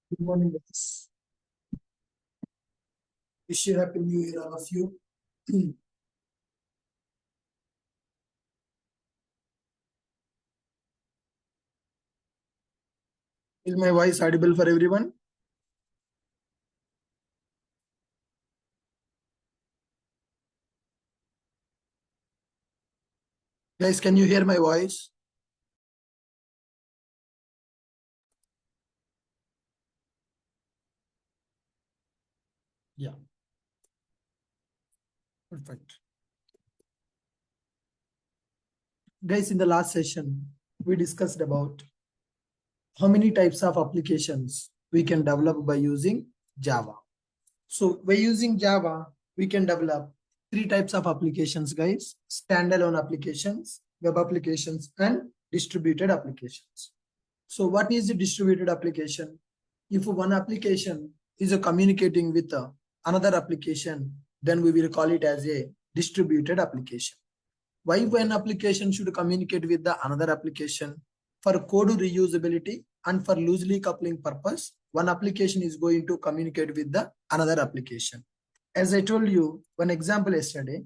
Good morning, guys. Wish you happy new year, all of you. Is my voice audible for everyone? Guys, can you hear my voice? Yeah. Perfect. Guys, in the last session, we discussed about how many types of applications we can develop by using Java. So by using Java, we can develop three types of applications, guys: standalone applications, web applications, and distributed applications. So what is the distributed application? If one application is communicating with another application, then we will call it as a distributed application. Why one application should communicate with the another application? For code reusability and for loosely coupling purpose, one application is going to communicate with the another application. As I told you, one example yesterday,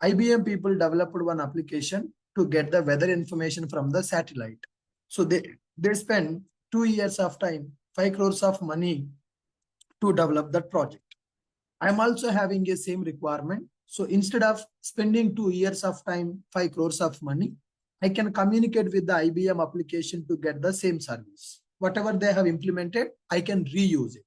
IBM people developed one application to get the weather information from the satellite. So they spend 2 years of time, 5 crores of money to develop that project. I'm also having a same requirement. So instead of spending 2 years of time, 5 crores of money, I can communicate with the IBM application to get the same service. Whatever they have implemented, I can reuse it.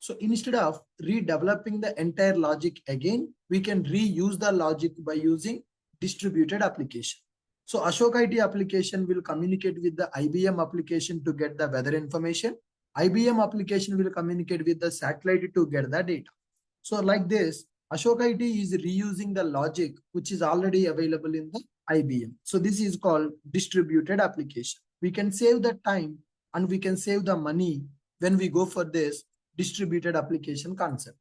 So instead of redeveloping the entire logic again, we can reuse the logic by using distributed application. So Ashok IT application will communicate with the IBM application to get the weather information. IBM application will communicate with the satellite to get the data. So like this, Ashok IT is reusing the logic which is already available in the IBM. So this is called distributed application. We can save the time and we can save the money when we go for this distributed application concept.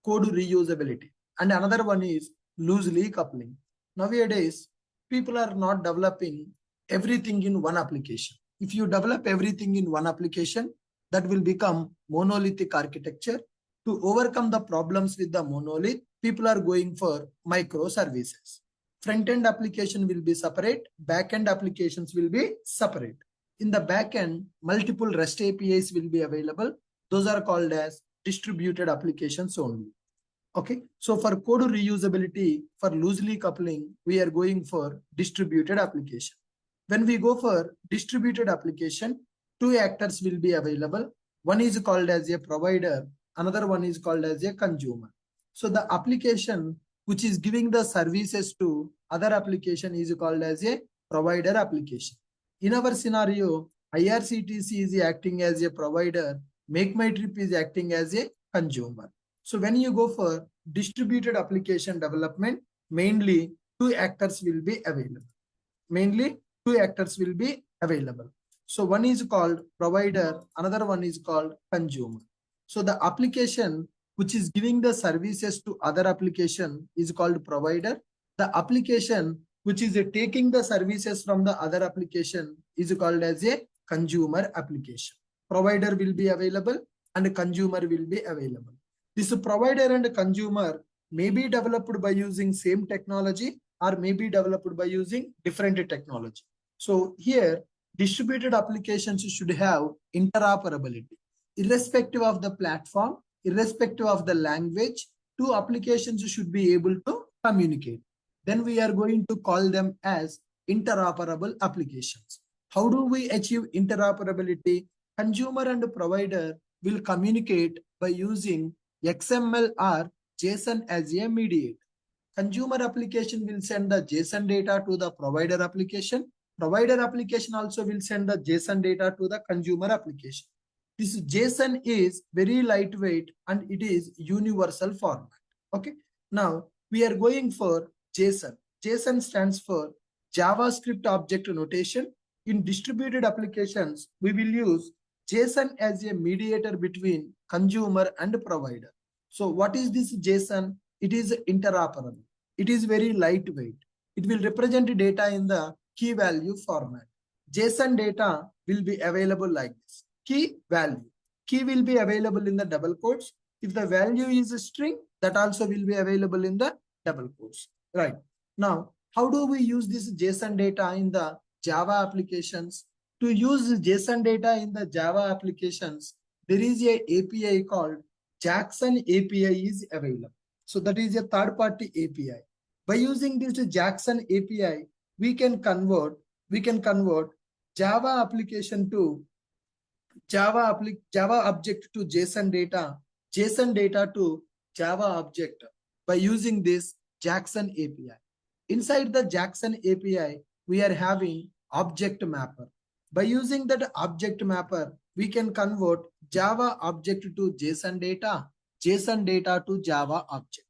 Code reusability. And another one is loosely coupling. Nowadays, people are not developing everything in one application. If you develop everything in one application, that will become monolithic architecture. To overcome the problems with the monolith, people are going for microservices. Front-end application will be separate, back-end applications will be separate. In the back-end, multiple REST APIs will be available. Those are called as distributed applications only. Okay, so for code reusability, for loosely coupling, we are going for distributed application. When we go for distributed application, two actors will be available. One is called as a provider, another one is called as a consumer. So the application which is giving the services to other application is called as a provider application. In our scenario, IRCTC is acting as a provider, MakeMyTrip is acting as a consumer. So when you go for distributed application development, mainly two actors will be available. So one is called provider, another one is called consumer. So the application which is giving the services to other application is called provider. The application which is taking the services from the other application is called as a consumer application. Provider will be available and consumer will be available. This provider and consumer may be developed by using same technology or may be developed by using different technology. So here, distributed applications should have interoperability. Irrespective of the platform, irrespective of the language, two applications should be able to communicate. Then we are going to call them as interoperable applications. How do we achieve interoperability? Consumer and provider will communicate by using XML or JSON as a mediator. Consumer application will send the JSON data to the provider application. Provider application also will send the JSON data to the consumer application. This JSON is very lightweight and it is universal format. Okay. Now we are going for JSON. JSON stands for JavaScript Object Notation. In distributed applications, we will use JSON as a mediator between consumer and provider. So what is this JSON? It is interoperable. It is very lightweight. It will represent data in the key value format. JSON data will be available like this. Key value. Key will be available in the double quotes. If the value is a string, that also will be available in the double quotes. Right. Now, how do we use this JSON data in the Java applications? To use JSON data in the Java applications, there is a API called Jackson API is available. So that is a third-party API. By using this Jackson API, we can convert Java application to Java object to JSON data to Java object by using this Jackson API. Inside the Jackson API, we are having object mapper. By using that object mapper, we can convert Java object to JSON data to Java object.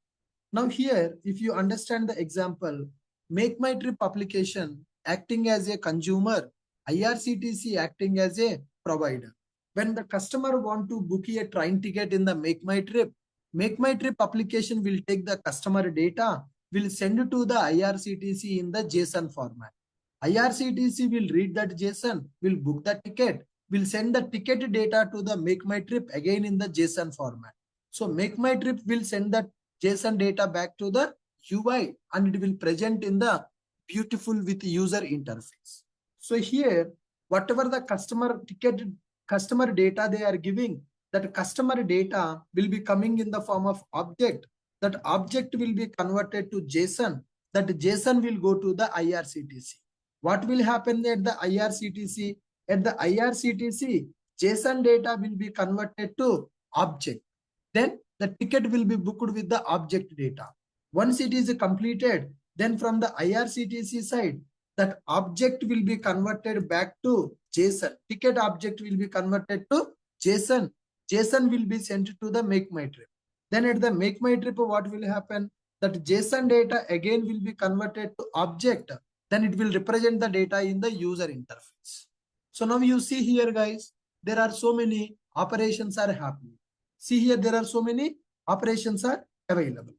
Now here, if you understand the example, Make My Trip application acting as a consumer, IRCTC acting as a provider. When the customer want to book a train ticket in the Make My Trip application will take the customer data, will send it to the IRCTC in the JSON format. IRCTC will read that JSON, will book the ticket, will send the ticket data to the Make My Trip again in the JSON format. So Make My Trip will send that JSON data back to the UI and it will present in the beautiful with user interface. So here, whatever the customer data they are giving, that customer data will be coming in the form of object. That object will be converted to JSON. That JSON will go to the IRCTC. What will happen at the IRCTC? At the IRCTC, JSON data will be converted to object. Then the ticket will be booked with the object data. Once it is completed, then from the IRCTC side, that object will be converted back to JSON. Ticket object will be converted to JSON. JSON will be sent to the Make My Trip. Then at the Make My Trip, what will happen? That JSON data again will be converted to object. Then it will represent the data in the user interface. So now you see here, guys, there are so many operations are happening. See here, there are so many operations are available.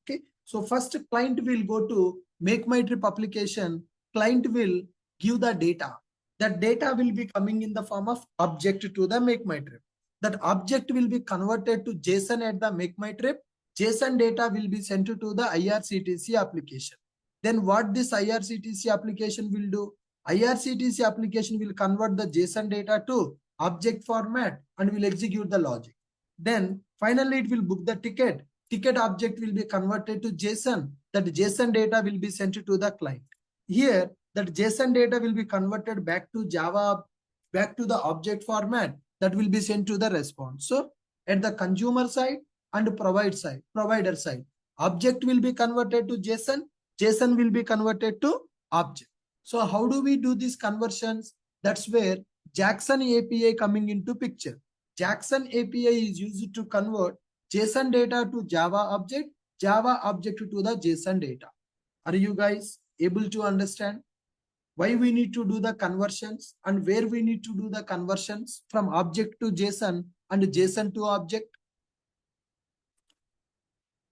Okay. So first client will go to Make My Trip application. Client will give the data. That data will be coming in the form of object to the Make My Trip. That object will be converted to JSON at the Make My Trip. JSON data will be sent to the IRCTC application. Then what this IRCTC application will do? IRCTC application will convert the JSON data to object format and will execute the logic. Then finally it will book the ticket. Ticket object will be converted to JSON. That JSON data will be sent to the client. Here, that JSON data will be converted back to Java, back to the object format that will be sent to the response. So at the consumer side and provider side, object will be converted to JSON. JSON will be converted to object. So how do we do these conversions? That's where Jackson API coming into picture. Jackson API is used to convert JSON data to Java object to the JSON data. Are you guys able to understand why we need to do the conversions and where we need to do the conversions from object to JSON and JSON to object?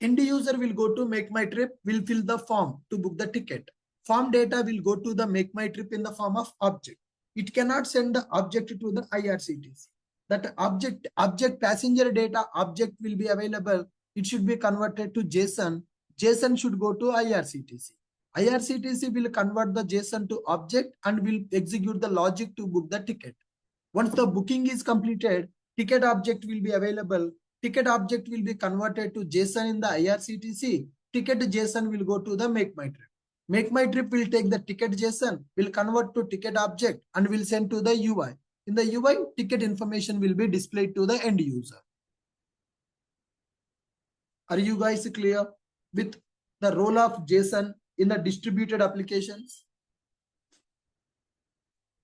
End user will go to Make My Trip, will fill the form to book the ticket. Form data will go to the Make My Trip in the form of object. It cannot send the object to the IRCTC. That object passenger data object will be available. It should be converted to JSON. JSON should go to IRCTC. IRCTC will convert the JSON to object and will execute the logic to book the ticket. Once the booking is completed, ticket object will be available. Ticket object will be converted to JSON in the IRCTC. Ticket JSON will go to the Make My Trip. Make My Trip will take the ticket JSON, will convert to ticket object and will send to the UI. In the UI, ticket information will be displayed to the end user. Are you guys clear with the role of JSON in the distributed applications?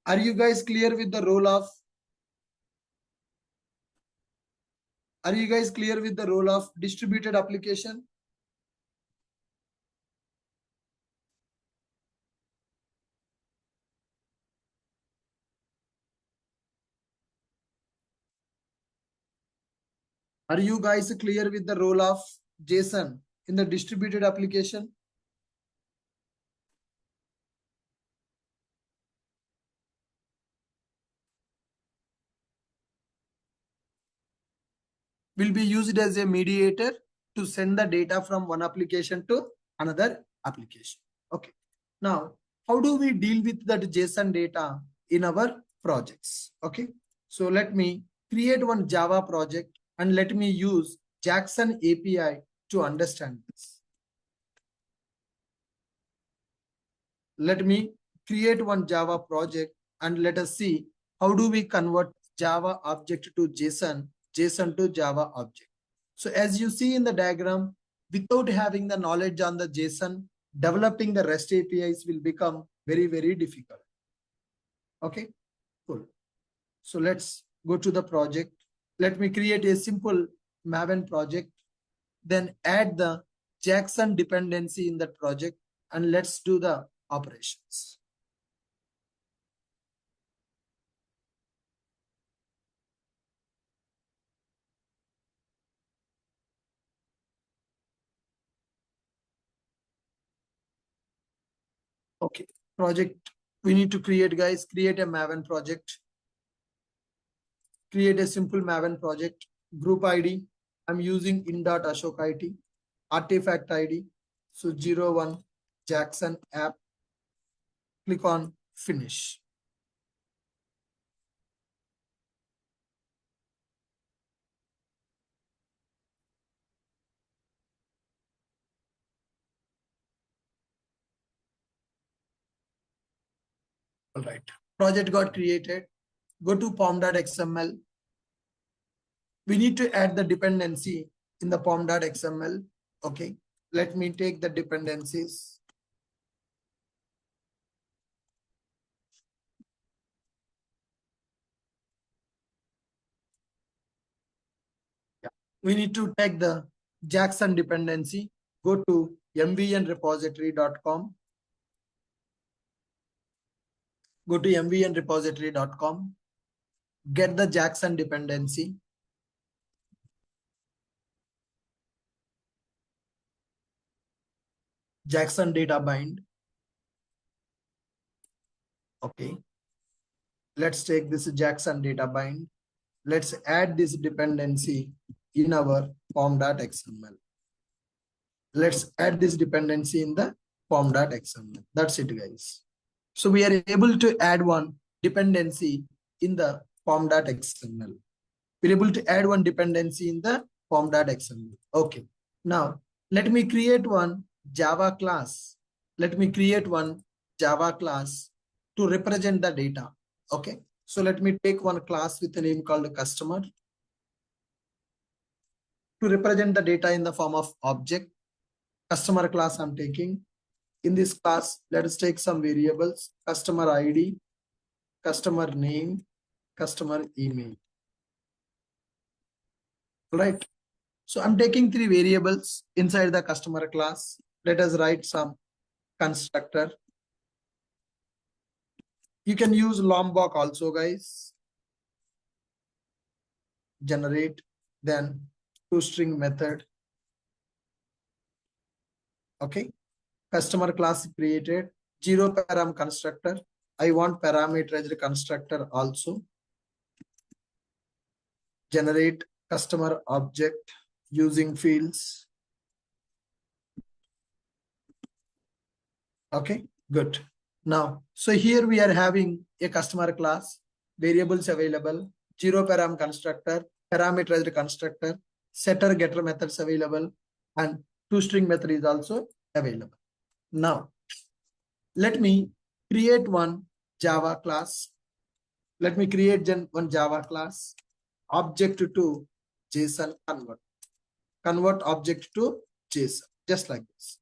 Are you guys clear with the role of distributed application? Are you guys clear with the role of JSON in the distributed application? will be used as a mediator to send the data from one application to another application. Okay. Now, how do we deal with that JSON data in our projects? Okay. So let me create one Java project and let me use Jackson API to understand this. Let me create one Java project and let us see how do we convert Java object to JSON, JSON to Java object. So as you see in the diagram, without having the knowledge on the JSON, developing the REST APIs will become very, very difficult. Okay, cool. So let's go to the project. Let me create a simple Maven project, then add the Jackson dependency in that project, and let's do the operations. Okay, project we need to create, guys. Create a Maven project. Create a simple Maven project. Group ID. I'm using in.ashok IT. Artifact ID. So 01 Jackson app. Click on finish. All right. Project got created. Go to pom.xml. We need to add the dependency in the pom.xml. Okay. Let me take the dependencies. Yeah. We need to take the Jackson dependency. Go to mvnrepository.com. Go to mvnrepository.com. Get the Jackson dependency. Jackson data bind. Okay. Let's take this Jackson data bind. Let's add this dependency in our pom.xml. Let's add this dependency in the pom.xml. That's it, guys. So we are able to add one dependency in the pom.xml. We're able to add one dependency in the pom.xml. Okay. Now, let me create one Java class. Let me create one Java class to represent the data. Okay. So let me take one class with a name called customer to represent the data in the form of object. Customer class I'm taking. In this class, let us take some variables: customer ID, customer name, customer email. Right. So I'm taking three variables inside the customer class. Let us write some constructor. You can use Lombok also, guys. Generate, then toString method. Okay. Customer class created. Zero param constructor. I want parameterized constructor also. Generate customer object using fields. Okay, good. Now, so here we are having a customer class, variables available, zero param constructor, parameterized constructor, setter getter methods available, and toString method is also available. Now, let me create one Java class. Let me create one Java class, object to JSON convert. Convert object to JSON, just like this.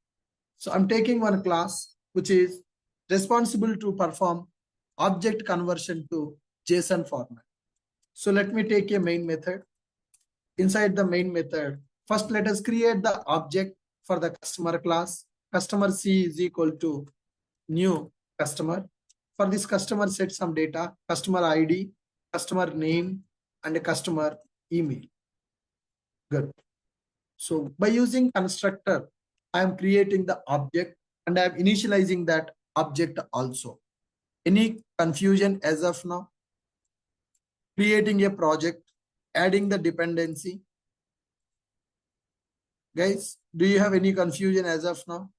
So I'm taking one class which is responsible to perform object conversion to JSON format. So let me take a main method. Inside the main method, first let us create the object for the customer class. Customer C is equal to new customer. For this customer, set some data, customer ID, customer name, and a customer email. Good. So by using constructor, I am creating the object and I am initializing that object also. Any confusion as of now? Creating a project, adding the dependency, Guys, do you have any confusion as of now?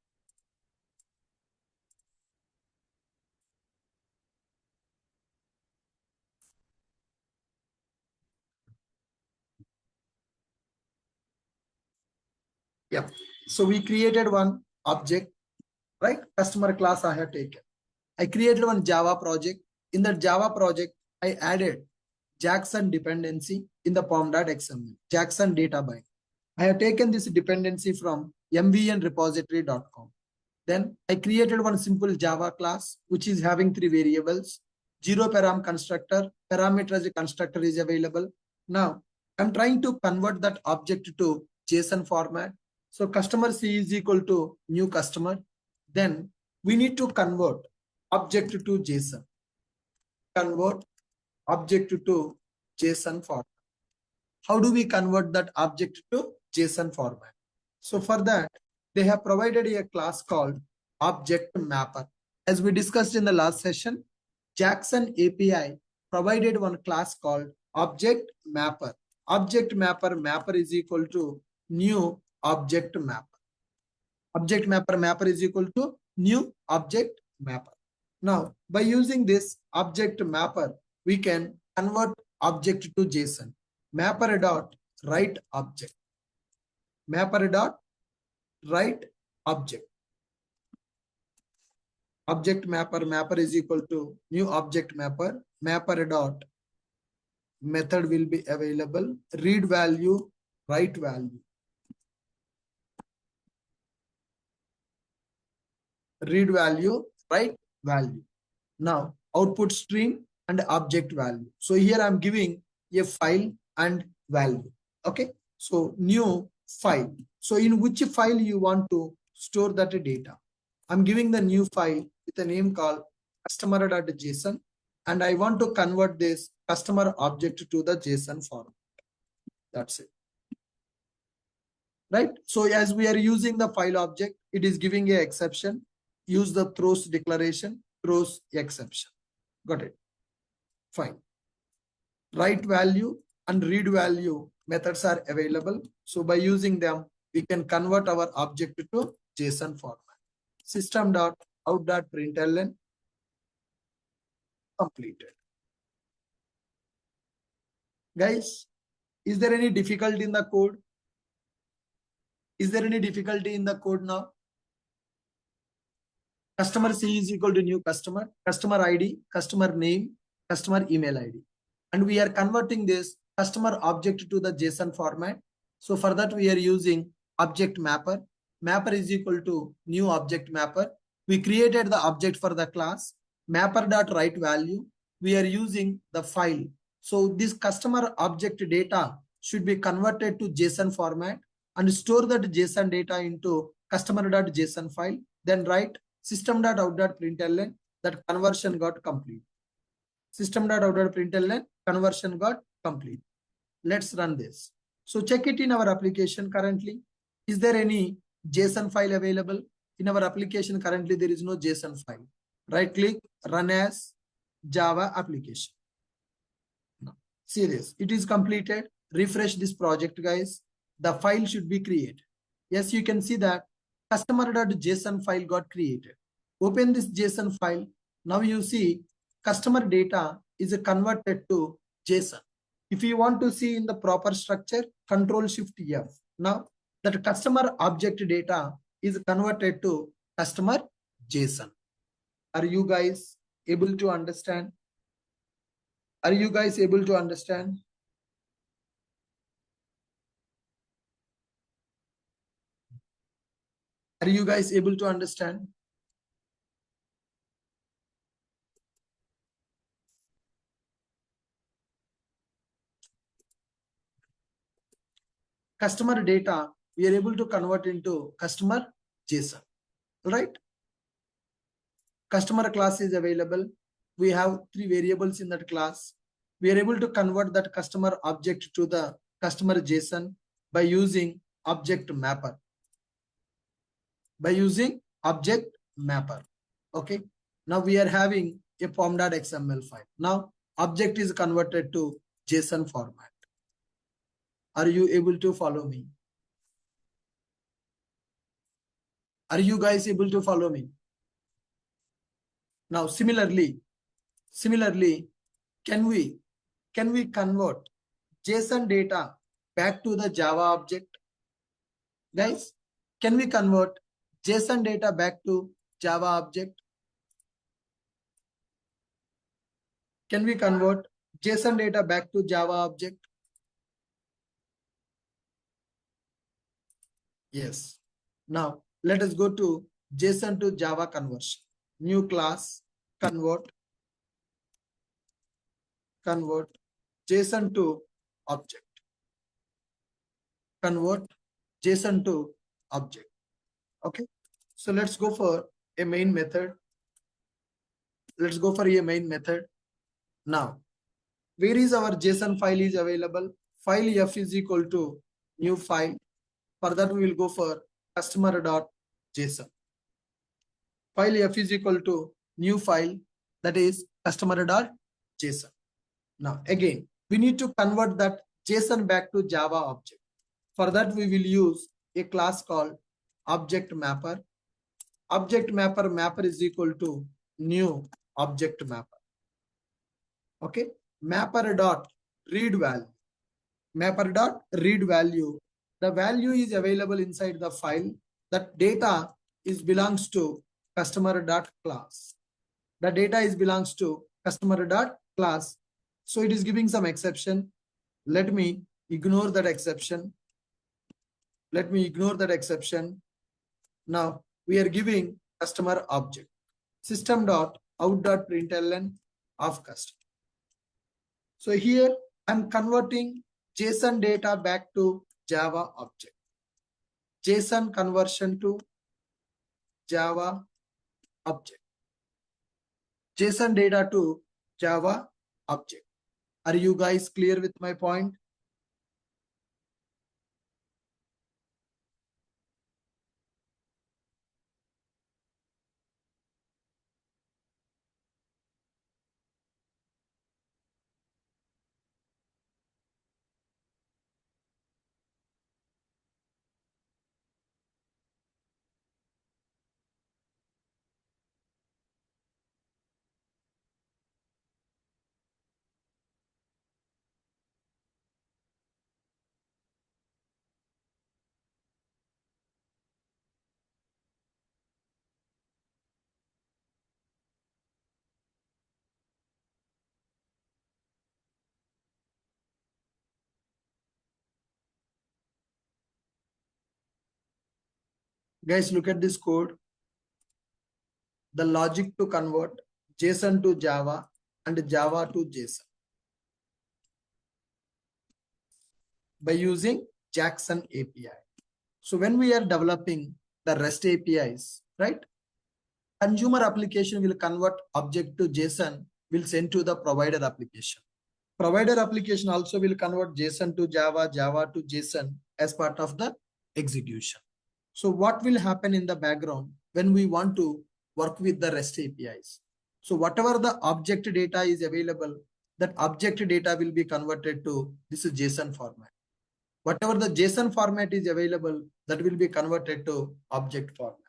Yeah. So we created one object, right? Customer class I have taken. I created one Java project. In that Java project, I added Jackson dependency in the pom.xml, Jackson data bind. I have taken this dependency from mvnrepository.com. Then I created one simple Java class, which is having three variables. Zero param constructor, parameter constructor is available. Now, I'm trying to convert that object to JSON format. So customer C is equal to new customer. Then we need to convert object to JSON. Convert object to JSON format. How do we convert that object to JSON format? So for that, they have provided a class called object mapper. As we discussed in the last session, Jackson API provided one class called object mapper. Object mapper is equal to new object mapper. Object mapper is equal to new object mapper. Now, by using this object mapper, we can convert object to JSON. Mapper dot write object. Mapper dot write object. Object mapper is equal to new object mapper. Mapper dot method will be available. Read value, write value. Read value, write value. Now output string and object value. So here I'm giving a file and value. Okay. So new file. So in which file you want to store that data? I'm giving the new file with a name called customer.json, and I want to convert this customer object to the JSON format. That's it. Right. So as we are using the file object, it is giving a exception. Use the throws declaration, throws exception. Got it. Fine. Write value and read value methods are available. So by using them, we can convert our object to JSON format. System.out.println completed. Guys, is there any difficulty in the code? Is there any difficulty in the code now? Customer C is equal to new customer, customer ID, customer name, customer email ID. And we are converting this customer object to the JSON format. So for that, we are using object mapper. Mapper is equal to new object mapper. We created the object for the class. Mapper.write value. We are using the file. So this customer object data should be converted to JSON format and store that JSON data into customer.json file. Then write system.out.println, that conversion got complete. System.out.println conversion got complete. Let's run this. So check it in our application currently. Is there any JSON file available? In our application currently, there is no JSON file. Right click, run as Java application. Now, see this, it is completed. Refresh this project, guys. The file should be created. Yes, you can see that customer.json file got created. Open this JSON file. Now you see customer data is converted to JSON. If you want to see in the proper structure, Control-Shift-F. Now that customer object data is converted to customer JSON. Are you guys able to understand? Are you guys able to understand? Are you guys able to understand? Customer data, we are able to convert into customer JSON, right? Customer class is available. We have three variables in that class. We are able to convert that customer object to the customer JSON by using object mapper. By using object mapper. Okay. Now we are having a pom.xml file. Now object is converted to JSON format. Are you able to follow me? Are you guys able to follow me? Now, similarly, can we convert JSON data back to the Java object? Guys, can we convert JSON data back to Java object? Can we convert JSON data back to Java object? Yes. Now, let us go to JSON to Java conversion. New class, convert JSON to object. Convert JSON to object. Okay. So let's go for a main method. Let's go for a main method. Now, where is our JSON file is available? File f is equal to new file. For that, we will go for customer.json. File f is equal to new file, that is customer.json. Now, again, we need to convert that JSON back to Java object. For that, we will use a class called object mapper. Object mapper is equal to new object mapper. Okay, mapper dot read value. Mapper dot read value. The value is available inside the file. That data is belongs to customer dot class. The data is belongs to customer dot class. So it is giving some exception. Let me ignore that exception. Now we are giving customer object. System dot out dot println of customer. So here I'm converting JSON data back to Java object. JSON conversion to Java object. JSON data to Java object. Are you guys clear with my point? Guys, look at this code. The logic to convert JSON to Java and Java to JSON by using Jackson API. So when we are developing the REST APIs, right? Consumer application will convert object to JSON, will send to the provider application. Provider application also will convert JSON to Java, Java to JSON as part of the execution. So what will happen in the background when we want to work with the REST APIs? So whatever the object data is available, that object data will be converted to this is JSON format. Whatever the JSON format is available, that will be converted to object format.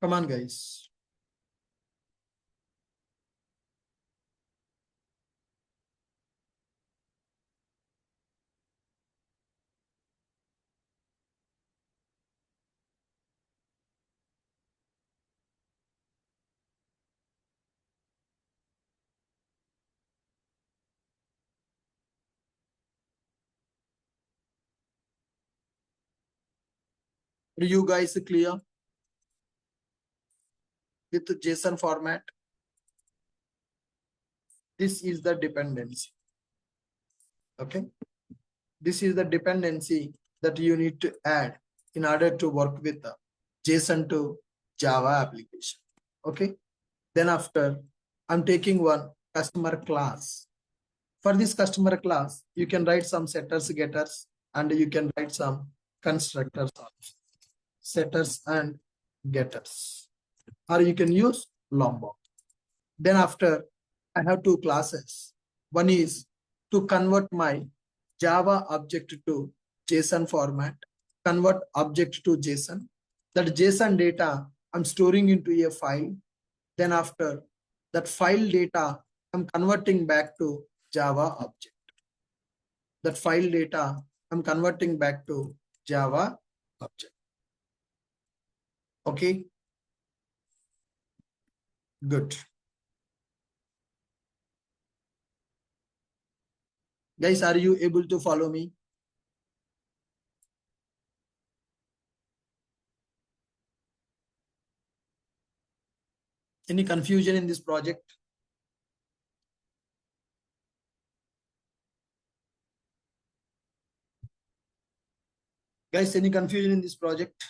Come on, guys. Are you guys clear with the JSON format? This is the dependency. Okay. This is the dependency that you need to add in order to work with the JSON to Java application. Okay. Then after, I'm taking one customer class. For this customer class, you can write some setters, getters, and you can write some constructors also. Setters and getters. or you can use Lombok. Then after, I have two classes. One is to convert my Java object to JSON format, convert object to JSON. That JSON data I'm storing into a file. Then after that file data, I'm converting back to Java object. That file data I'm converting back to Java object. Okay, good. Guys, are you able to follow me? Any confusion in this project? Guys, any confusion in this project?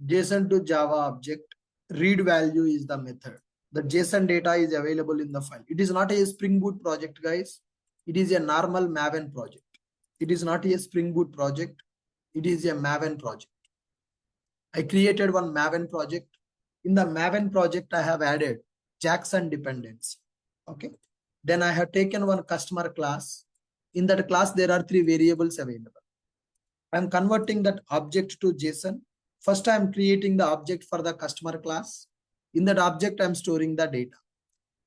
JSON to Java object, read value is the method. The JSON data is available in the file. It is not a Spring Boot project, guys. It is a normal Maven project. It is not a Spring Boot project. It is a Maven project. I created one Maven project. In the Maven project, I have added Jackson dependency. Okay. Then I have taken one customer class. In that class, there are three variables available. I'm converting that object to JSON. First, I'm creating the object for the customer class. In that object, I'm storing the data.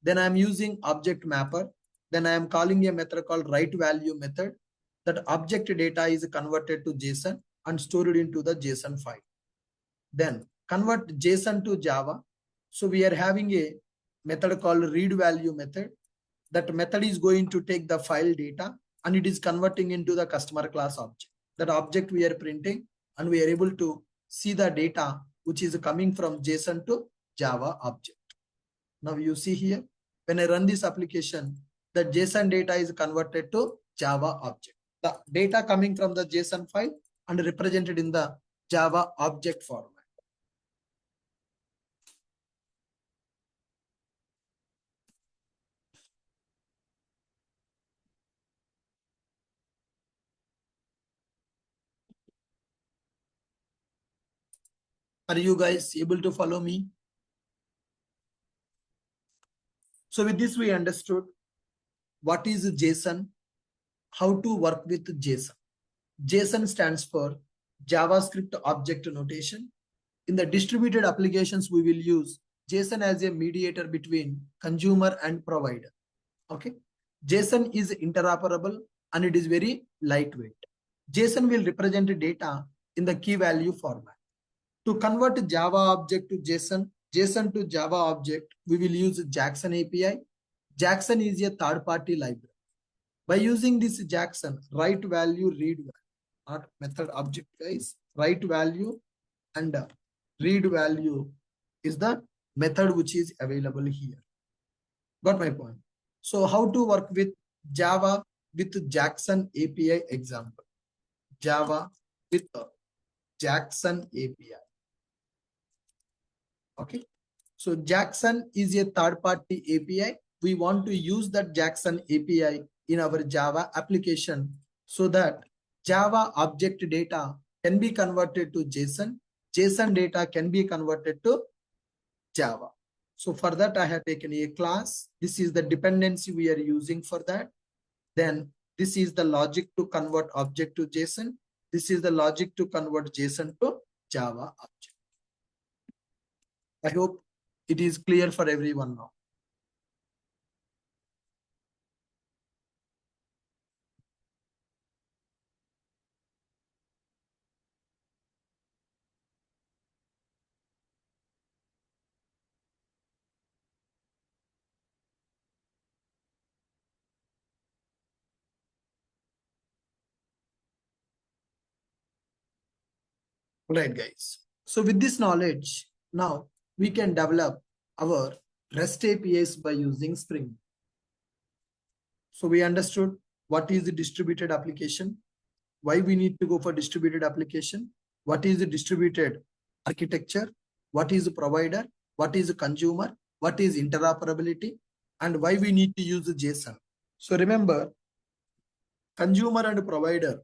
Then I'm using object mapper. Then I am calling a method called write value method. That object data is converted to JSON and stored into the JSON file. Then convert JSON to Java. So we are having a method called read value method. That method is going to take the file data and it is converting into the customer class object. That object we are printing and we are able to see the data which is coming from JSON to Java object. Now you see here, when I run this application, the JSON data is converted to Java object. The data coming from the JSON file and represented in the Java object format. Are you guys able to follow me? So with this, we understood what is JSON, how to work with JSON. JSON stands for JavaScript Object Notation. In the distributed applications, we will use JSON as a mediator between consumer and provider. Okay. JSON is interoperable and it is very lightweight. JSON will represent data in the key value format. To convert Java object to JSON, JSON to Java object, we will use Jackson API. Jackson is a third-party library. By using this Jackson, write value, read value, not method object, guys. Write value and read value is the method which is available here. Got my point? So how to work with Java with Jackson API example? Java with Jackson API. Okay. So Jackson is a third-party API. We want to use that Jackson API in our Java application so that Java object data can be converted to JSON. JSON data can be converted to Java. So for that, I have taken a class. This is the dependency we are using for that. Then this is the logic to convert object to JSON. This is the logic to convert JSON to Java object. I hope it is clear for everyone now. Right, guys. So with this knowledge, now we can develop our REST APIs by using Spring. So we understood what is the distributed application, why we need to go for distributed application, what is the distributed architecture, what is the provider, what is the consumer, what is interoperability, and why we need to use the JSON. So remember, consumer and provider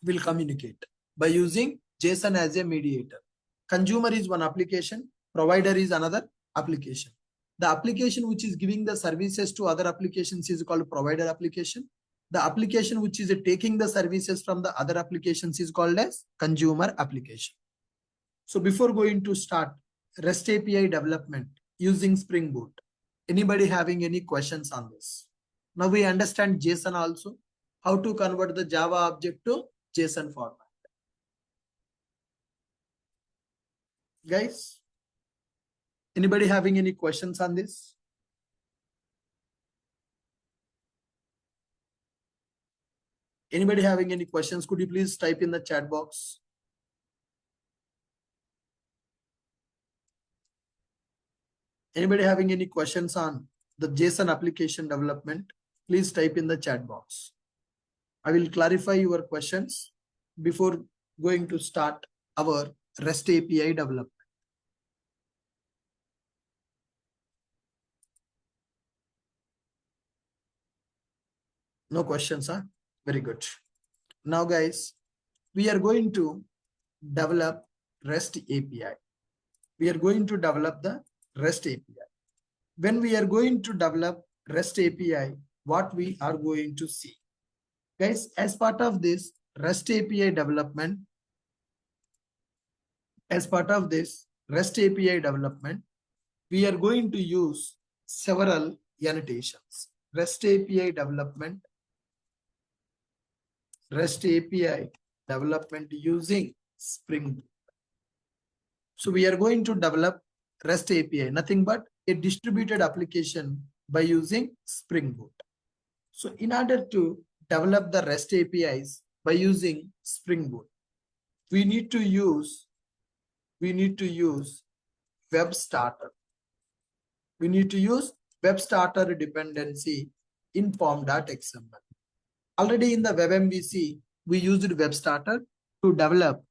will communicate by using JSON as a mediator. Consumer is one application, provider is another application. The application which is giving the services to other applications is called provider application. The application which is taking the services from the other applications is called as consumer application. So before going to start REST API development using Spring Boot, anybody having any questions on this? Now we understand JSON also, how to convert the Java object to JSON format. Guys, anybody having any questions on this? Anybody having any questions? Could you please type in the chat box? Anybody having any questions on the JSON application development? Please type in the chat box. I will clarify your questions before going to start our REST API development. No questions, huh? Very good. Now, guys, we are going to develop REST API. We are going to develop the REST API. When we are going to develop REST API, what we are going to see? Guys, as part of this REST API development, we are going to use several annotations. REST API development using Spring Boot. So we are going to develop REST API, nothing but a distributed application by using Spring Boot. So in order to develop the REST APIs by using Spring Boot, we need to use web starter. We need to use web starter dependency in form.xml. Already in the web MVC, we used web starter to develop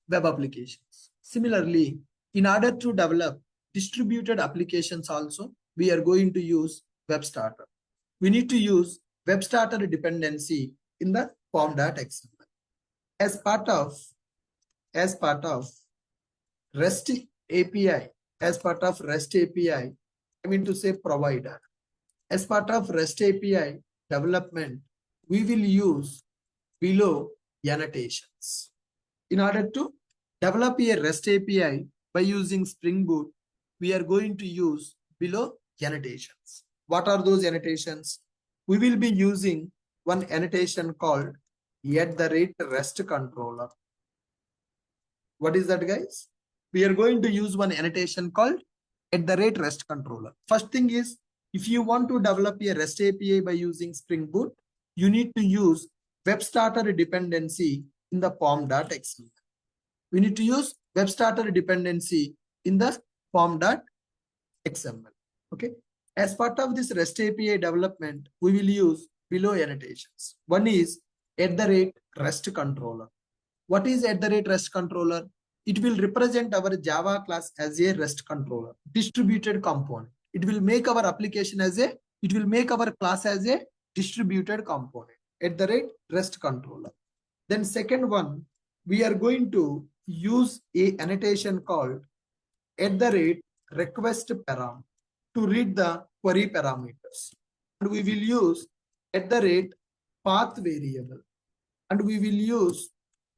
web applications. Similarly, in order to develop distributed applications also, we are going to use web starter. We need to use web starter dependency in the form.xml. As part of REST API, I mean to say provider. As part of REST API development, we will use below annotations. In order to develop a REST API by using Spring Boot, we are going to use below annotations. What are those annotations? We will be using one annotation called @REST controller. What is that, guys? We are going to use one annotation called @REST controller. First thing is, if you want to develop a REST API by using Spring Boot, you need to use web starter dependency in the form.xml. We need to use web starter dependency in the form.xml. Okay. As part of this REST API development, we will use below annotations. One is @REST controller. What is @REST controller? It will represent our Java class as a REST controller, distributed component. It will make our application it will make our class as a distributed component, @REST controller. Then second one, we are going to use a annotation called @request param to read the query parameters. And we will use @path variable. And we will use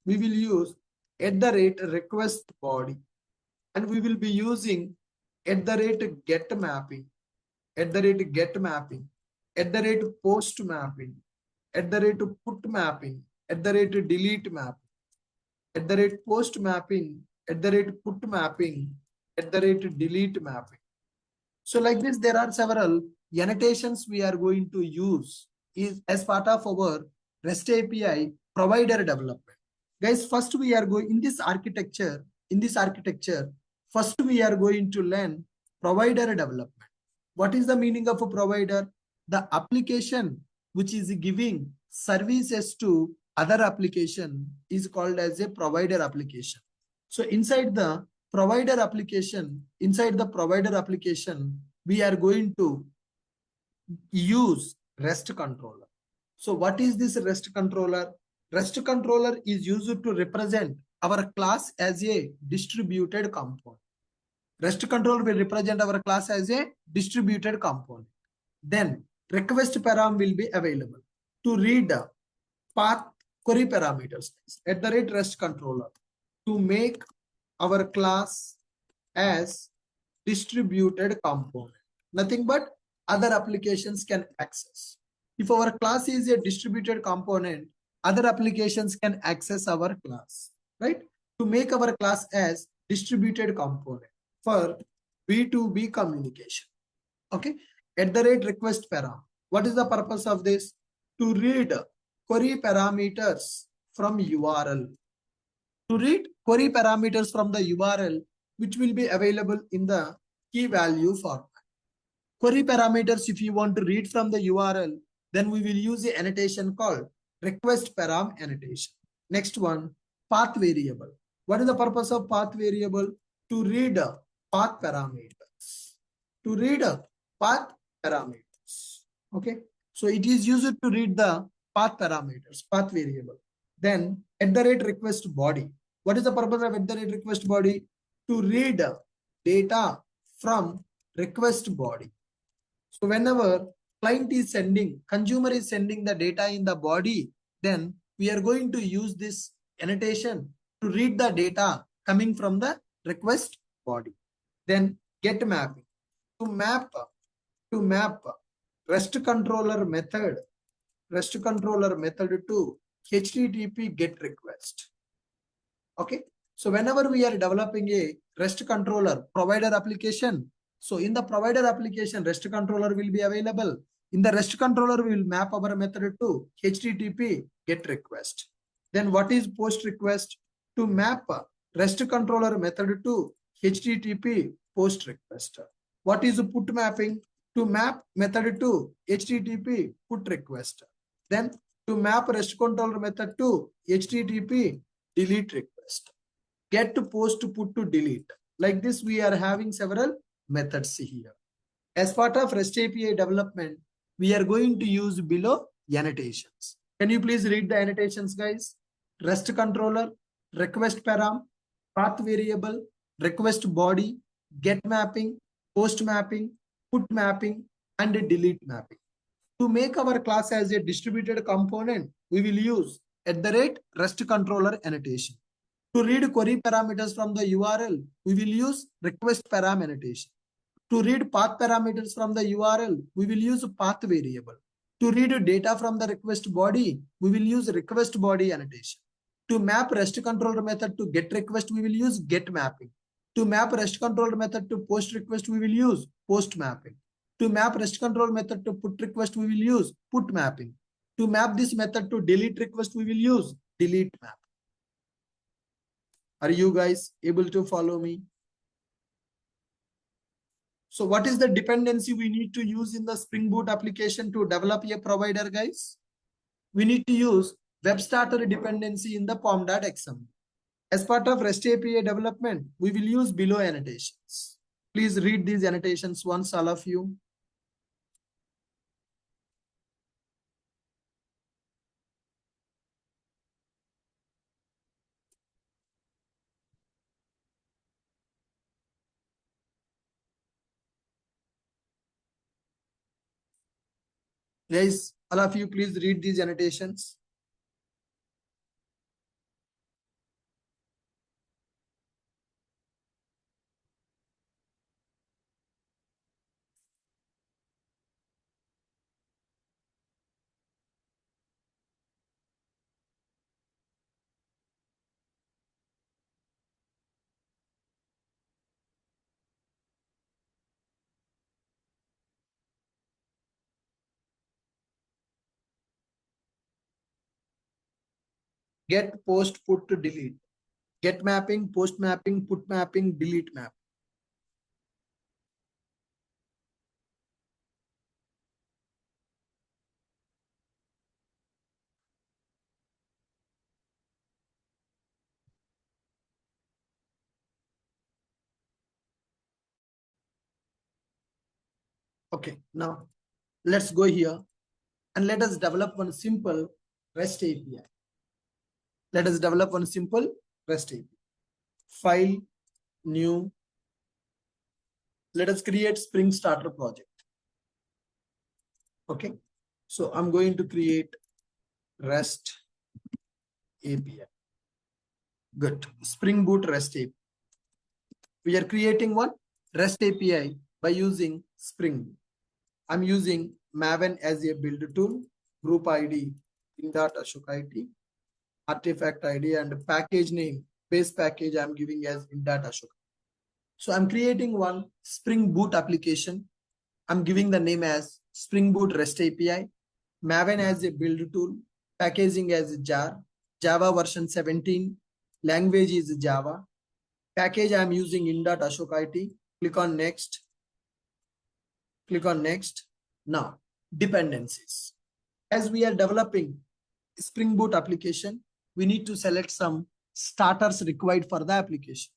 we will use at the rate request body, and we will be using at the rate get mapping, at the rate get mapping, at the rate post mapping, at the rate put mapping, at the rate delete mapping, at the rate post mapping, at the rate put mapping, at the rate delete mapping. So like this, there are several annotations we are going to use is as part of our REST API provider development. Guys, first we are going in this architecture, first we are going to learn provider development. What is the meaning of a provider? The application which is giving services to other application is called as a provider application. So inside the provider application, we are going to use REST controller. So what is this REST controller? REST controller is used to represent our class as a distributed component. REST controller will represent our class as a distributed component. Then request param will be available to read path query parameters at the rate REST controller to make our class as distributed component. Nothing but other applications can access. If our class is a distributed component, other applications can access our class, right? To make our class as distributed component for B2B communication. Okay. At the rate request param. What is the purpose of this? To read query parameters from URL. To read query parameters from the URL, which will be available in the key value format. Query parameters, if you want to read from the URL, then we will use the annotation called request param annotation. Next one, path variable. What is the purpose of path variable? To read path parameters. To read path parameters. Okay. So it is used to read the path parameters, path variable. Then at the rate request body. What is the purpose of at the rate request body? To read data from request body. So whenever client is sending, consumer is sending the data in the body, then we are going to use this annotation to read the data coming from the request body. Then get mapping. To map REST controller method to HTTP GET request. Okay. So whenever we are developing a REST controller provider application, so in the provider application, REST controller will be available. In the REST controller, we will map our method to HTTP GET request. Then what is post request? To map REST controller method to HTTP post request. What is put mapping? To map method to HTTP put request. Then to map REST controller method to HTTP delete request. Get to post to put to delete. Like this, we are having several methods here. As part of REST API development, we are going to use below annotations. Can you please read the annotations, guys? REST controller, request param, path variable, request body, get mapping, post mapping, put mapping, and delete mapping. To make our class as a distributed component, we will use at the rate REST controller annotation. To read query parameters from the URL, we will use request param annotation. To read path parameters from the URL, we will use path variable. To read data from the request body, we will use request body annotation. To map REST controller method to get request, we will use get mapping. To map REST controller method to post request, we will use post mapping. To map REST control method to put request, we will use put mapping. To map this method to delete request, we will use delete map. Are you guys able to follow me? So what is the dependency we need to use in the Spring Boot application to develop a provider, guys? We need to use web starter dependency in the pom.xml. As part of REST API development, we will use below annotations. Please read these annotations once, all of you. Guys, all of you, please read these annotations. Get, post, put, delete. Get mapping, post mapping, put mapping, delete map. Okay, now let's go here and let us develop one simple REST API. Let us develop one simple REST API. File, new. Let us create Spring Starter project. Okay, so I'm going to create REST API. Good. Spring Boot REST API. We are creating one REST API by using Spring Boot. I'm using Maven as a build tool, group ID in that Ashok IT, artifact ID, and package name, base package I'm giving as in that Ashok. So I'm creating one Spring Boot application. I'm giving the name as Spring Boot REST API, Maven as a build tool, packaging as jar, Java version 17, language is Java, package I'm using in that Ashok IT. Click on next. Click on next. Now, dependencies. As we are developing Spring Boot application, we need to select some starters required for the application.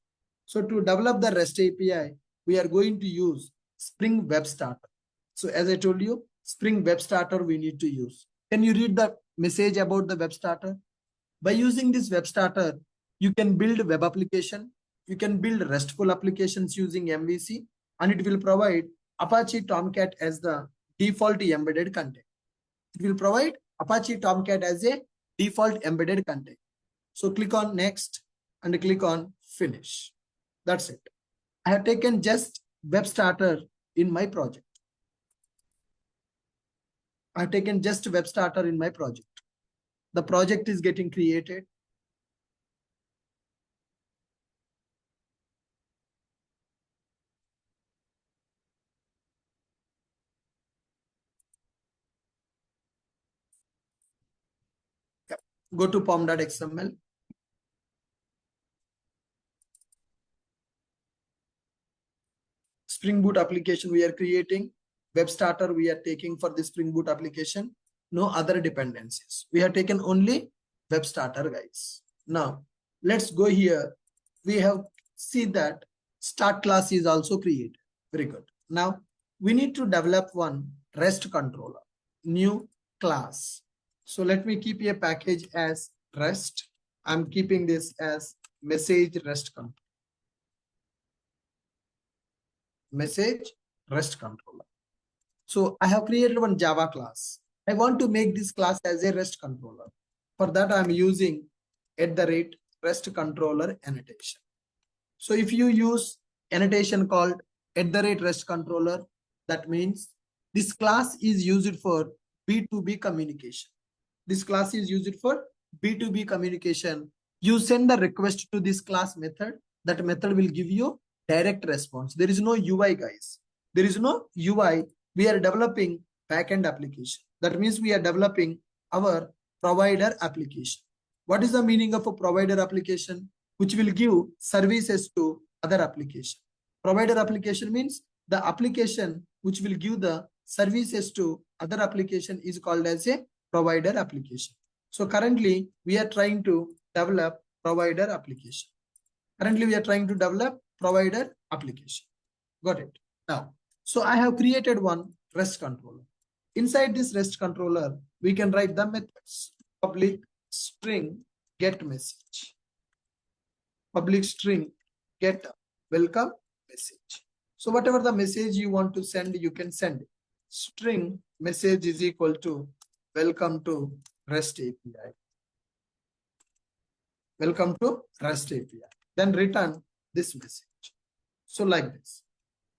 So to develop the REST API, we are going to use Spring Web Starter. So as I told you, Spring Web Starter we need to use. Can you read the message about the Web Starter? By using this Web Starter, you can build web application, you can build RESTful applications using MVC, and it will provide Apache Tomcat as the default embedded content. It will provide Apache Tomcat as a default embedded content. So click on next and click on finish. That's it. I have taken just Web Starter in my project. I have taken just Web Starter in my project. The project is getting created. Go to pom.xml. Spring Boot application we are creating. Web Starter we are taking for the Spring Boot application. No other dependencies. We have taken only Web Starter, guys. Now, let's go here. We have seen that start class is also created. Very good. Now, we need to develop one REST controller. New class. So let me keep a package as REST. I'm keeping this as message REST controller. Message REST controller. So I have created one Java class. I want to make this class as a REST controller. For that, I'm using @REST controller annotation. So if you use annotation called @REST controller, that means this class is used for B2B communication. This class is used for B2B communication. You send the request to this class method. That method will give you direct response. There is no UI, guys. There is no UI. We are developing backend application. That means we are developing our provider application. What is the meaning of a provider application? Which will give services to other application. Provider application means the application which will give the services to other application is called as a provider application. So currently we are trying to develop provider application. Currently we are trying to develop provider application. Got it? Now, so I have created one REST controller. Inside this REST controller, we can write the methods. Public string get message. Public string get welcome message. So whatever the message you want to send, you can send it. String message is equal to welcome to REST API. Welcome to REST API. Then return this message. So like this.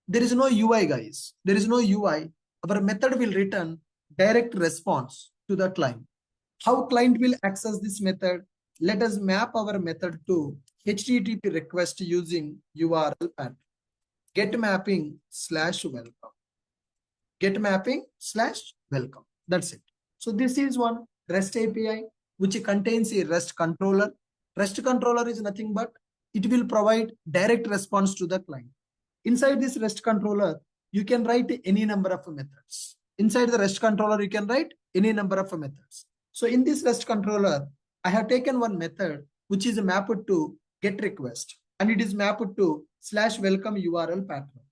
There is no UI, guys. There is no UI. Our method will return direct response to the client. How client will access this method? Let us map our method to HTTP request using URL pattern. Get mapping /welcome. Get mapping /welcome. That's it. So this is one REST API. which contains a REST controller. REST controller is nothing but it will provide direct response to the client. Inside this REST controller, you can write any number of methods. Inside the REST controller, you can write any number of methods. So in this REST controller, I have taken one method which is mapped to get request, and it is mapped to /welcome URL pattern.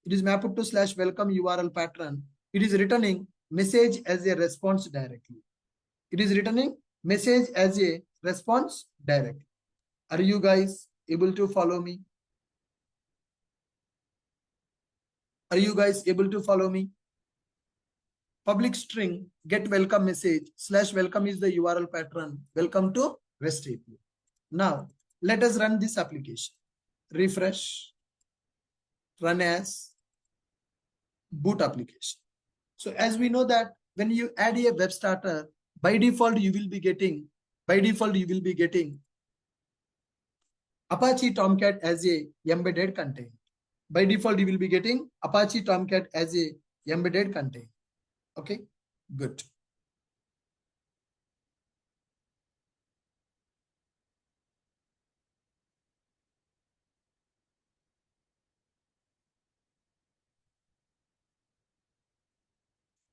It is mapped to /welcome URL pattern. It is returning message as a response directly. It is returning message as a response directly. Are you guys able to follow me? Are you guys able to follow me? Public string get welcome message /welcome is the URL pattern. Welcome to REST API. Now let us run this application. Refresh, run as boot application. So as we know that when you add a web starter, by default you will be getting Apache Tomcat as a embedded container. By default you will be getting Apache Tomcat as a embedded container. Okay, good.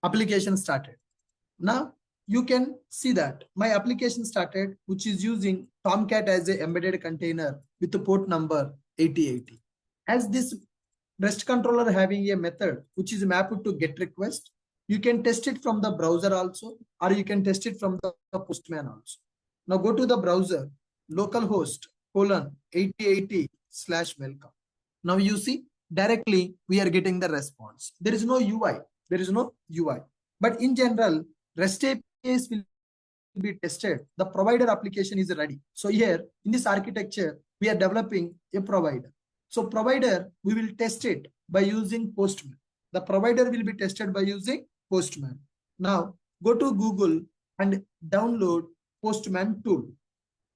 Application started. Now you can see that my application started, which is using Tomcat as an embedded container with the port number 8080. As this REST controller having a method which is mapped to get request, you can test it from the browser also, or you can test it from the Postman also. Now go to the browser, localhost 8080/welcome. Now you see directly we are getting the response. There is no UI. But in general, REST APIs will be tested. The provider application is ready. So here in this architecture, we are developing a provider. So provider, we will test it by using Postman. The provider will be tested by using Postman. Now go to Google and download Postman tool.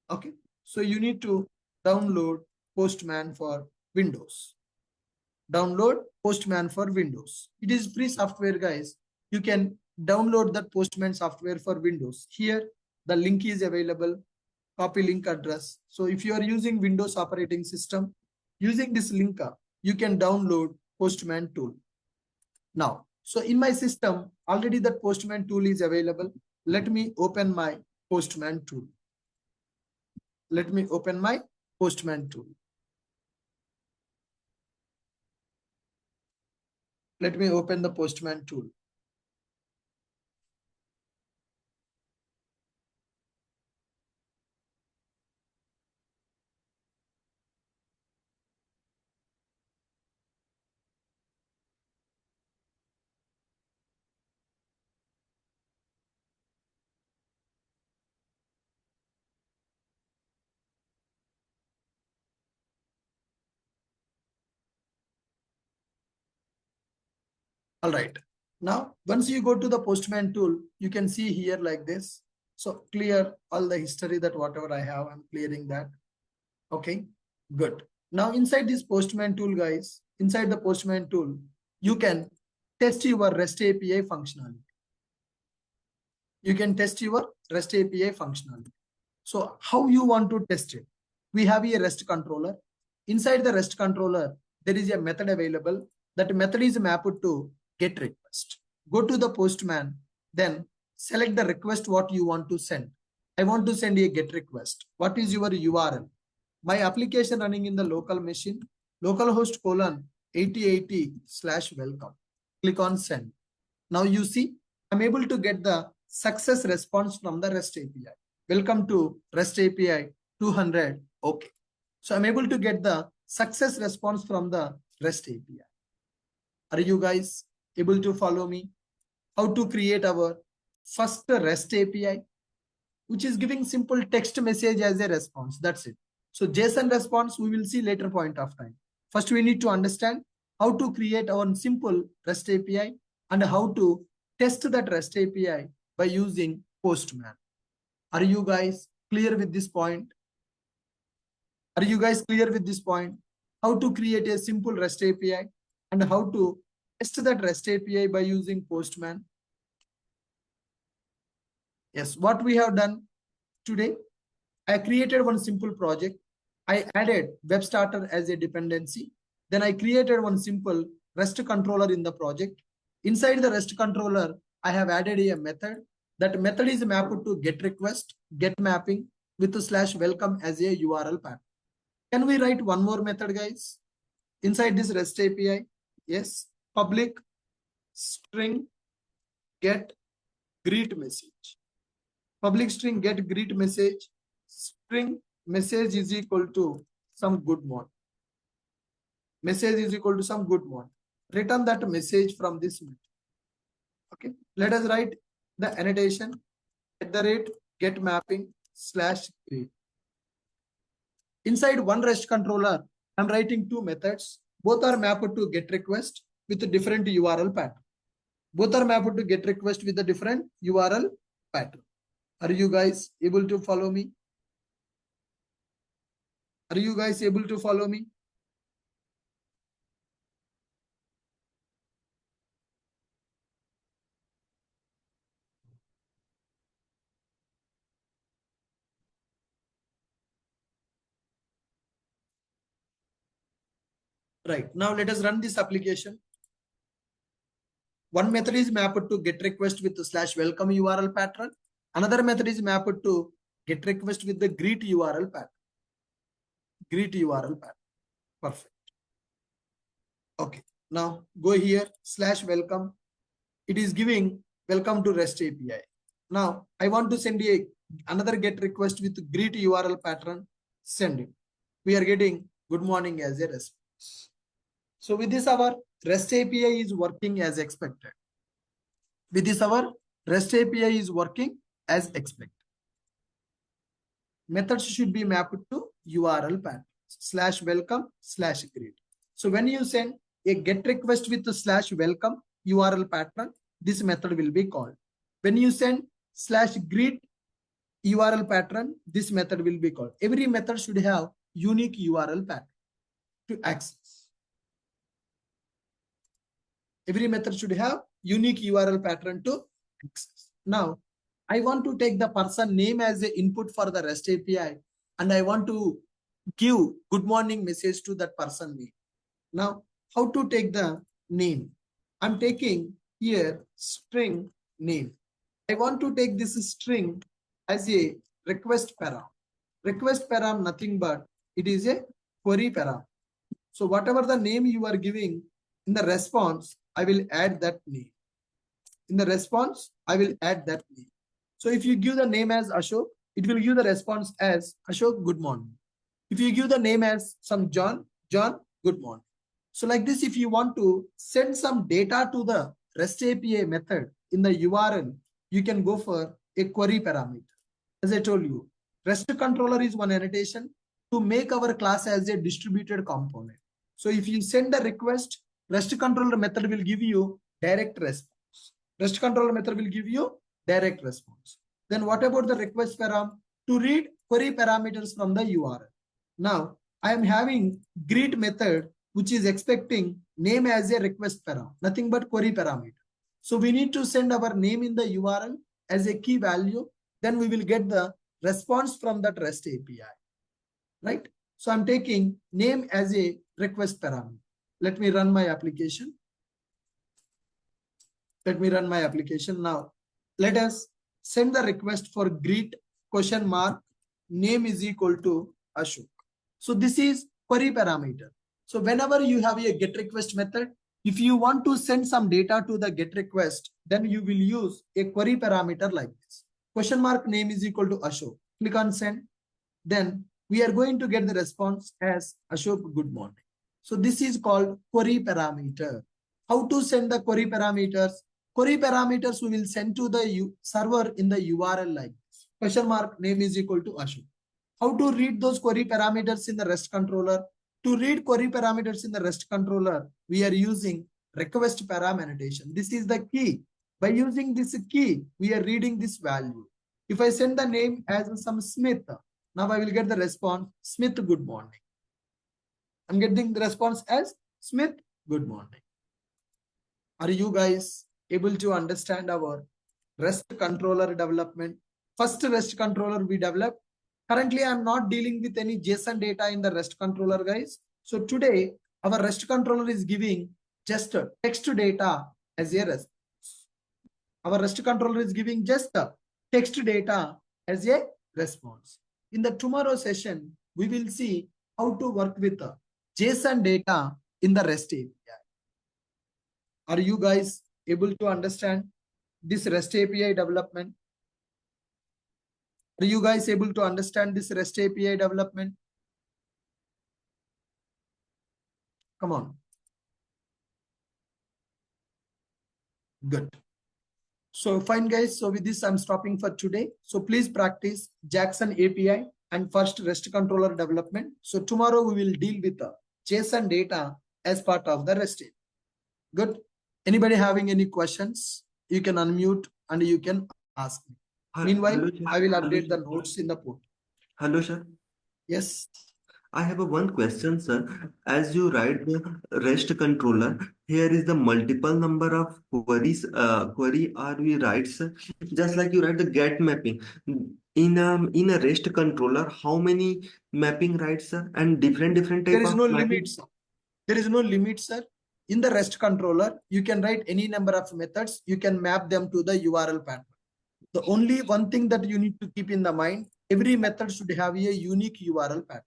Okay. So you need to download Postman for Windows. Download Postman for Windows. It is free software, guys. You can download that Postman software for Windows. Here, the link is available. Copy link address. So if you are using Windows operating system, using this link, you can download Postman tool. Now, so in my system, already that Postman tool is available. Let me open my Postman tool. Let me open my Postman tool. Let me open the Postman tool. All right. Now, once you go to the Postman tool, you can see here like this. So clear all the history that whatever I have, I'm clearing that. Okay, good. Now inside this Postman tool, guys, inside the Postman tool, you can test your REST API functionality. You can test your REST API functionality. So how you want to test it? We have a REST controller. Inside the REST controller, there is a method available. That method is mapped to get request. Go to the Postman, then select the request what you want to send. I want to send a get request. What is your URL? My application running in the local machine, localhost 8080/welcome. Click on send. Now you see, I'm able to get the success response from the REST API. Welcome to REST API 200. Okay. So I'm able to get the success response from the REST API. Are you guys able to follow me? How to create our first REST API, which is giving simple text message as a response. That's it. So JSON response, we will see later point of time. First, we need to understand how to create our simple REST API and how to test that REST API by using Postman. Are you guys clear with this point? Are you guys clear with this point? How to create a simple REST API and how to test that REST API by using Postman? Yes, what we have done, Today, I created one simple project. I added web starter as a dependency. Then I created one simple REST controller in the project. Inside the REST controller, I have added a method. That method is mapped to get request, get mapping with a slash welcome as a URL path. Can we write one more method, guys? Inside this REST API, yes, public string get greet message. Public string get greet message. String message is equal to some good morning. Message is equal to some good morning. Return that message from this method. Okay, let us write the annotation at the rate get mapping slash greet. Inside one REST controller, I'm writing two methods. Both are mapped to get request with a different URL pattern. Both are mapped to get request with a different URL pattern. Are you guys able to follow me? Are you guys able to follow me? Right. Now let us run this application. One method is mapped to get request with the slash welcome URL pattern. Another method is mapped to get request with the greet URL pattern. Greet URL pattern. Perfect. Okay. Now go here slash welcome. It is giving welcome to REST API. Now I want to send another get request with greet URL pattern. Send it. We are getting good morning as a response. So with this, our REST API is working as expected. With this, our REST API is working as expected. Methods should be mapped to URL pattern slash welcome slash greet. So when you send a get request with the slash welcome URL pattern, this method will be called. When you send slash greet URL pattern, this method will be called. Every method should have unique URL pattern to access. Every method should have unique URL pattern to access. Now, I want to take the person name as the input for the REST API, and I want to give good morning message to that person name. Now, how to take the name? I'm taking here string name. I want to take this string as a request param. Request param nothing but it is a query param. So whatever the name you are giving in the response, I will add that name. In the response, I will add that name. So if you give the name as Ashok, it will give the response as Ashok, good morning. If you give the name as some John, John, good morning. So like this, if you want to send some data to the REST API method in the URL, you can go for a query parameter. As I told you, REST controller is one annotation to make our class as a distributed component. So if you send a request, REST controller method will give you direct response. REST controller method will give you direct response. Then what about the request param? To read query parameters from the URL. Now, I am having greet method, which is expecting name as a request param, nothing but query parameter. So we need to send our name in the URL as a key value. Then we will get the response from that REST API, right? So I'm taking name as a request parameter. Let me run my application. Let me run my application now. Let us send the request for greet question mark name is equal to Ashok. So this is query parameter. So whenever you have a get request method, if you want to send some data to the get request, then you will use a query parameter like this. Question mark name is equal to Ashok. Click on send. Then we are going to get the response as Ashok, good morning. So this is called query parameter. How to send the query parameters? Query parameters we will send to the server in the URL like this. Question mark name is equal to Ashok. How to read those query parameters in the REST controller? To read query parameters in the REST controller, we are using request param annotation. This is the key. By using this key, we are reading this value. If I send the name as some Smith, now I will get the response Smith, good morning. I'm getting the response as Smith, good morning. Are you guys able to understand our REST controller development? First REST controller we developed. Currently, I'm not dealing with any JSON data in the REST controller, guys. So today, our REST controller is giving just a text data as a response. Our REST controller is giving just a text data as a response. In the tomorrow session, we will see how to work with JSON data in the REST API. Are you guys able to understand this REST API development? Are you guys able to understand this REST API development? Come on. Good. So fine, guys. So with this, I'm stopping for today. So please practice Jackson API and first REST controller development. So tomorrow we will deal with the JSON data as part of the REST API. Good. Anybody having any questions? You can unmute and you can ask me. Meanwhile, I will update the notes in the portal. Hello, sir. Yes. I have one question, sir. As you write the REST controller, here is the multiple number of query are we write, sir? Just like you write the get mapping. In a REST controller, how many mapping writes, sir? And different type There is of no mapping? limit, sir. There is no limit, sir. In the REST controller, you can write any number of methods. You can map them to the URL pattern. The only one thing that you need to keep in the mind, every method should have a unique URL pattern.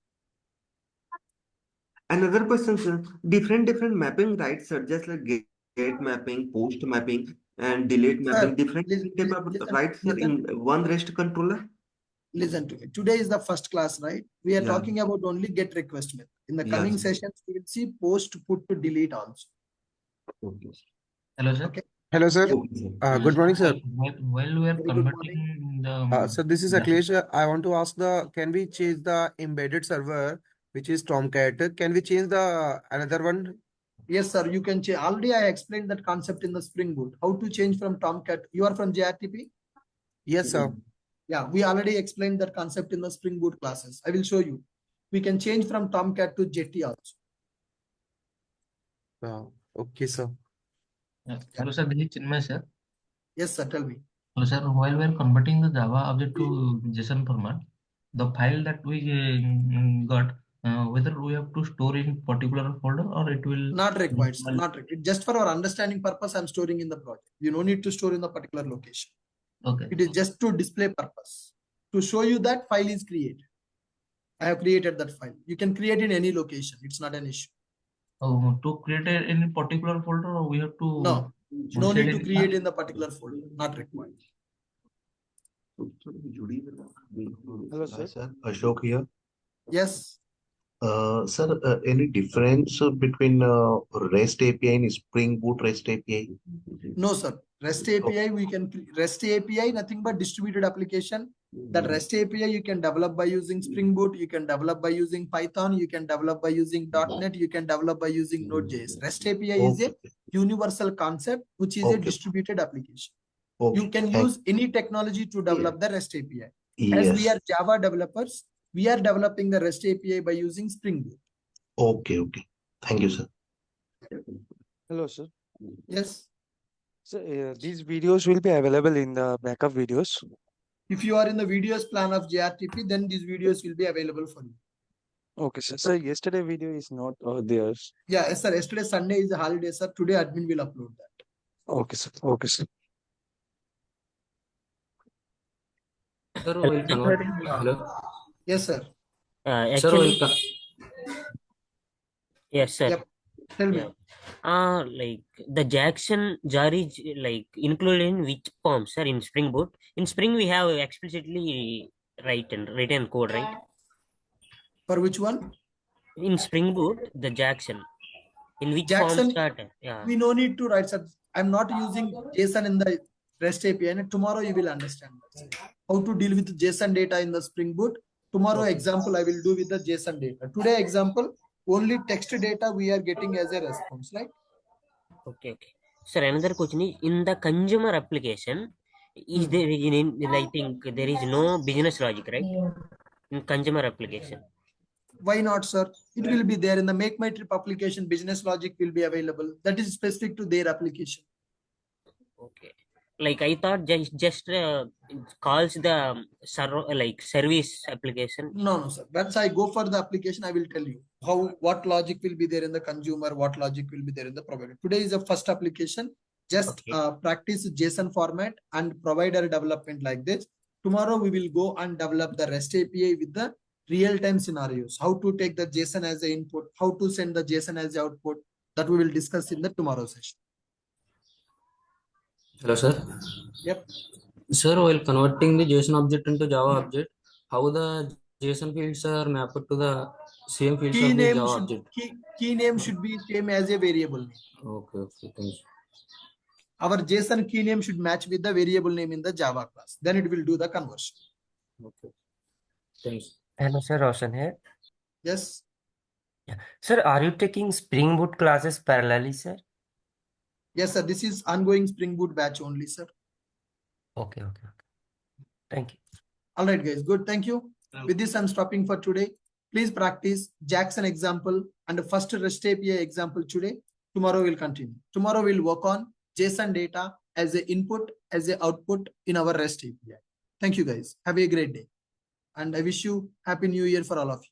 Another question, sir. Different mapping rights, sir. Just like get mapping, post mapping, and delete mapping. Sir, Different type of rights, sir, in one REST controller. Listen to me. Today is the first class, right? We are Yeah. talking about only get request method. In the coming Yes. sessions, we will see post, put to delete also. Okay. Hello, sir. Okay. Hello, sir. Okay, sir. Good morning, sir. While we are Very good converting the So this is Akhilesh. I want to ask can we change the embedded server, which is Tomcat? Can we change the another one? Yes, sir. You can change. Already I explained that concept in the Spring Boot. How to change from Tomcat. You are from JRTP? Yes, sir. Yeah, we already explained that concept in the Spring Boot classes. I will show you. We can change from Tomcat to Jetty also. Okay, sir. Hello, sir. This is Chinmay, sir. Yes, sir. Tell me. So, sir, while we are converting the Java object to JSON format, the file that we got, whether we have to store in particular folder or it will Not required, sir. Not required. Just for our understanding purpose, I'm storing in the project. You no need to store in the particular location. Okay. It is just to display purpose. To show you that file is created. I have created that file. You can create in any location. It's not an issue. To create any particular folder, or we have to No need to create in the particular folder. Not required. Hello, sir. Ashok here. Yes. Sir, any difference between REST API and Spring Boot REST API? No, sir. REST API, we can REST API, nothing but distributed application. That REST API you can develop by using Spring Boot, you can develop by using Python, you can develop by using .NET, you can develop by using Node.js. REST API is a universal concept, which is a distributed application. You can use any technology to develop the REST API. As we are Java developers, we are developing the REST API by using Spring Boot. Okay. Thank you, sir. Hello, sir. Yes. So these videos will be available in the backup videos. If you are in the videos plan of JRTP, then these videos will be available for you. Okay, sir. So yesterday video is not there. Yeah, sir. Yesterday Sunday is a holiday, sir. Today admin will upload that. Okay, sir. Okay, sir. Hello. Yes, sir. Actually, yes, sir. Yep. Tell me. Like the Jackson jar is like included in which form, sir? In Spring Boot. In Spring, we have explicitly written code, right? For which one? In Spring Boot, the Jackson. In which Jackson, form started? Yeah. We no need to write, sir. I'm not using JSON in the REST API, and tomorrow you will understand how to deal with JSON data in the Spring Boot. Tomorrow example I will do with the JSON data. Today example, only text data we are getting as a response, right? Okay. Sir, another question is in the consumer application, is there I think there is no business logic, right? In consumer application. Why not, sir? It will be there in the Make My Trip application. Business logic will be available. That is specific to their application. Okay. Like I thought just calls the service application. No, sir. Once I go for the application, I will tell you what logic will be there in the consumer, what logic will be there in the provider. Today is the first application. Just Okay. practice JSON format and provider development like this. Tomorrow we will go and develop the REST API with the real-time scenarios. How to take the JSON as the input, how to send the JSON as the output. That we will discuss in the tomorrow session. Hello, sir. Yep. Sir, while converting the JSON object into Java object, how the JSON fields are mapped to the same fields Key of the name Java should object? key name should be same as a variable name. Okay, thanks. Our JSON key name should match with the variable name in the Java class. Then it will do the conversion. Okay, thanks. Hello, sir. Roshan here. Yes. Yeah. Sir, are you taking Spring Boot classes parallelly, sir? Yes, sir. This is ongoing Spring Boot batch only, sir. Okay. Thank you. All right, guys. Good. Thank you. With this, I'm stopping for today. Please practice Jackson example and the first REST API example today. Tomorrow we'll continue. Tomorrow we'll work on JSON data as an input, as an output in our REST API. Thank you, guys. Have a great day. And I wish you Happy New Year for all of you.